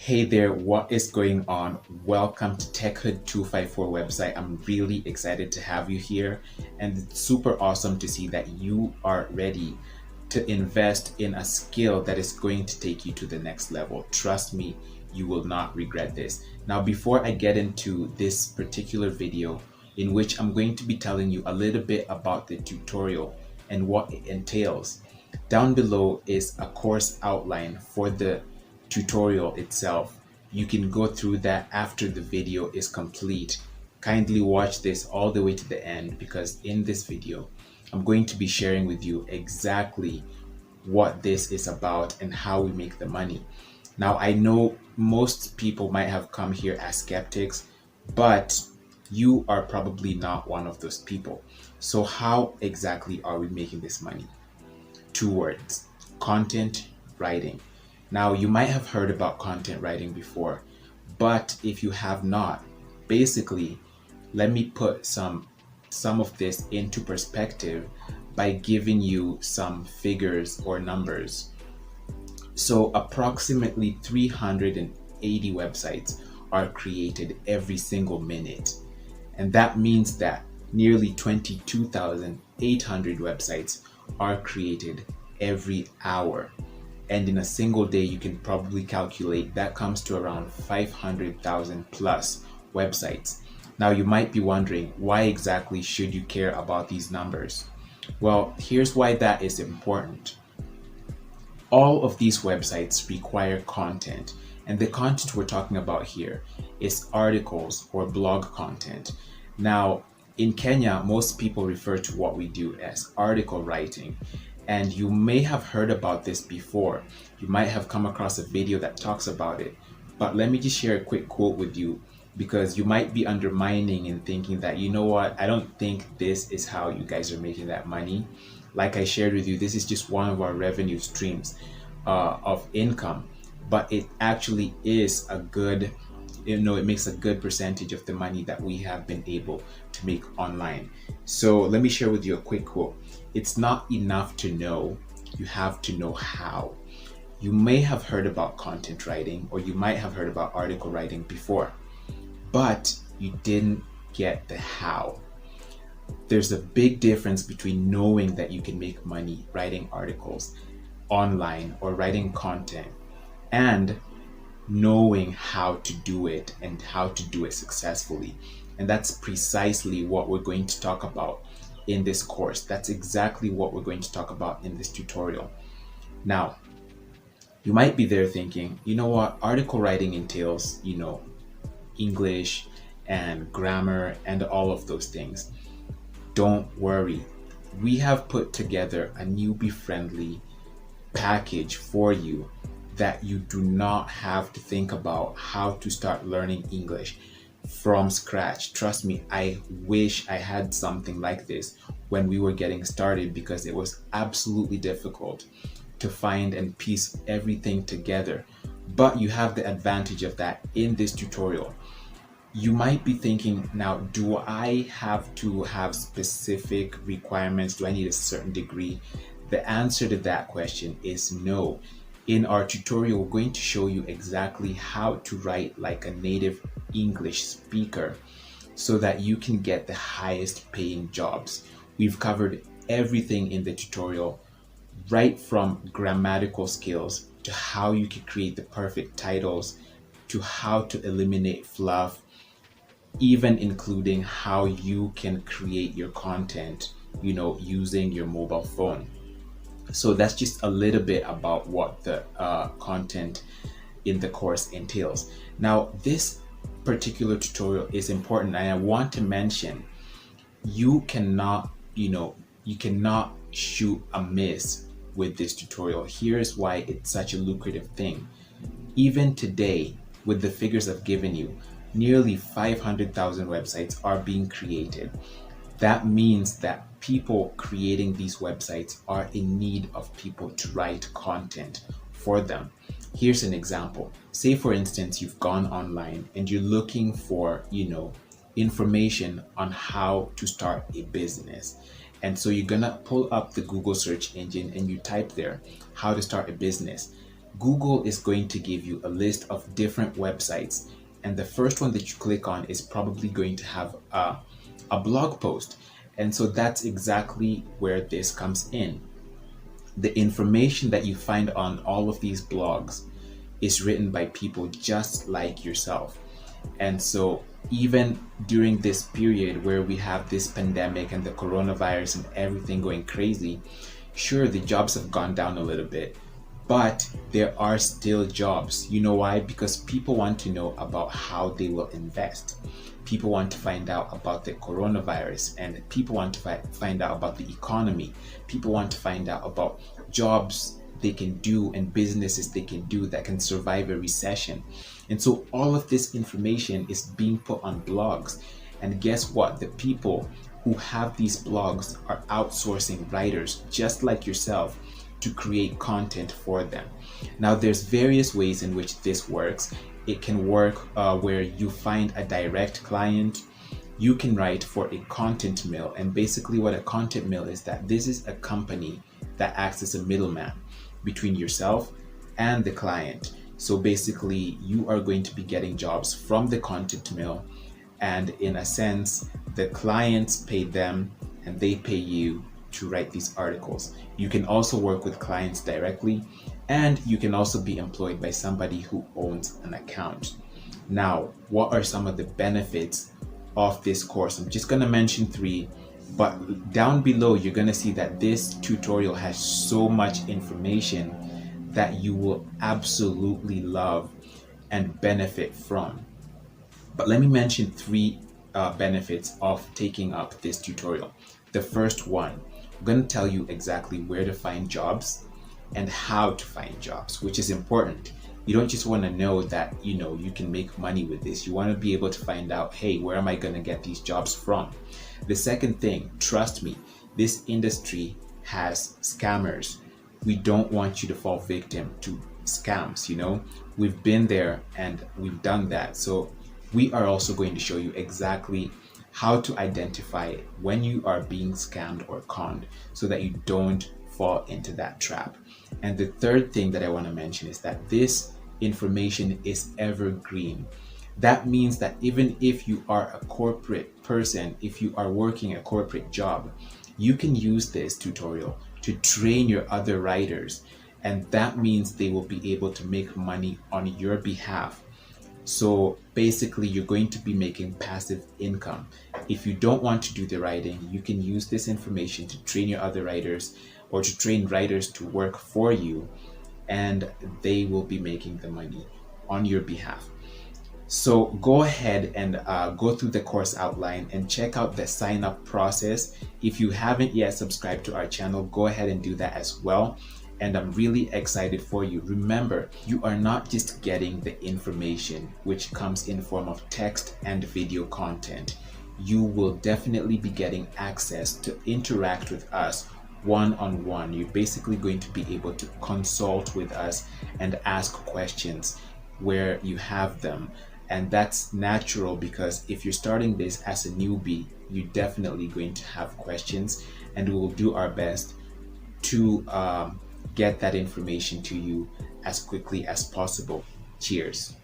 Hey there, what is going on? Welcome to TechHood254 website. I'm really excited to have you here, and it's super awesome to see that you are ready to invest in a skill that is going to take you to the next level. Trust me, you will not regret this. Now, before I get into this particular video, in which I'm going to be telling you a little bit about the tutorial and what it entails, down below is a course outline for the tutorial itself. You can go through that after the video is complete. Kindly watch this all the way to the end, because in this video I'm going to be sharing with you exactly what this is about and how we make the money. Now, I know most people might have come here as skeptics, but you are probably not one of those people. So how exactly are we making this money? Two words: content writing. Now, you might have heard about content writing before, but if you have not, basically, let me put some of this into perspective by giving you some figures or numbers. So approximately 380 websites are created every single minute. And that means that nearly 22,800 websites are created every hour. And in a single day, you can probably calculate that comes to around 500,000 plus websites. Now, you might be wondering, why exactly should you care about these numbers? Well, here's why that is important. All of these websites require content, and the content we're talking about here is articles or blog content. Now, in Kenya, most people refer to what we do as article writing, and you may have heard about this before. You might have come across a video that talks about it, but let me just share a quick quote with you, because you might be undermining and thinking that, you know what, I don't think this is how you guys are making that money. Like I shared with you, this is just one of our revenue streams of income, but it actually is a good, it makes a good percentage of the money that we have been able to make online. So let me share with you a quick quote. It's not enough to know, you have to know how. You may have heard about content writing, or you might have heard about article writing before, but you didn't get the how. There's a big difference between knowing that you can make money writing articles online or writing content, and knowing how to do it and how to do it successfully. And that's precisely what we're going to talk about in this course. That's exactly what we're going to talk about in this tutorial. Now, you might be there thinking, you know what, article writing entails, English and grammar and all of those things. Don't worry. We have put together a newbie friendly package for you that you do not have to think about how to start learning English from scratch. Trust me, I wish I had something like this when we were getting started, because it was absolutely difficult to find and piece everything together. But you have the advantage of that in this tutorial. You might be thinking, now, do I have to have specific requirements? Do I need a certain degree? The answer to that question is no. In our tutorial, we're going to show you exactly how to write like a native English speaker so that you can get the highest paying jobs. We've covered everything in the tutorial, right from grammatical skills to how you can create the perfect titles, to how to eliminate fluff, even including how you can create your content, using your mobile phone. So that's just a little bit about what the content in the course entails. Now, this particular tutorial is important, and I want to mention, you cannot shoot a miss with this tutorial. Here's why it's such a lucrative thing. Even today, with the figures I've given you, nearly 500,000 websites are being created. That means that people creating these websites are in need of people to write content for them. Here's an example. Say, for instance, you've gone online and you're looking for, information on how to start a business. And so you're gonna pull up the Google search engine and you type there, how to start a business. Google is going to give you a list of different websites, and the first one that you click on is probably going to have a blog post. And so that's exactly where this comes in. The information that you find on all of these blogs is written by people just like yourself. And so even during this period where we have this pandemic and the coronavirus and everything going crazy, sure, the jobs have gone down a little bit, but there are still jobs. You know why? Because people want to know about how they will invest. People want to find out about the coronavirus, and people want to find out about the economy. People want to find out about jobs they can do and businesses they can do that can survive a recession. And so all of this information is being put on blogs. And guess what? The people who have these blogs are outsourcing writers just like yourself to create content for them. Now, there's various ways in which this works. It can work where you find a direct client. You can write for a content mill. And basically what a content mill is, that this is a company that acts as a middleman between yourself and the client. So basically you are going to be getting jobs from the content mill, and in a sense the clients pay them and they pay you to write these articles. You can also work with clients directly, and you can also be employed by somebody who owns an account. Now, what are some of the benefits of this course? I'm just going to mention 3, but down below you're going to see that this tutorial has so much information that you will absolutely love and benefit from. But let me mention 3 benefits of taking up this tutorial. The first one, I'm going to tell you exactly where to find jobs and how to find jobs, which is important. You don't just want to know that, you can make money with this. You want to be able to find out, hey, where am I going to get these jobs from? The second thing, trust me, this industry has scammers. We don't want you to fall victim to scams. We've been there and we've done that. So we are also going to show you exactly how to identify when you are being scammed or conned so that you don't fall into that trap. And the third thing that I want to mention is that this information is evergreen. That means that even if you are a corporate person, if you are working a corporate job, you can use this tutorial to train your other writers, and that means they will be able to make money on your behalf. So basically you're going to be making passive income. If you don't want to do the writing, you can use this information to train your other writers or to train writers to work for you, and they will be making the money on your behalf. So go ahead and go through the course outline and check out the sign up process. If you haven't yet subscribed to our channel, go ahead and do that as well. And I'm really excited for you. Remember, you are not just getting the information which comes in form of text and video content. You will definitely be getting access to interact with us one-on-one. You're basically going to be able to consult with us and ask questions where you have them. And that's natural, because if you're starting this as a newbie, you're definitely going to have questions, and we will do our best to get that information to you as quickly as possible. Cheers.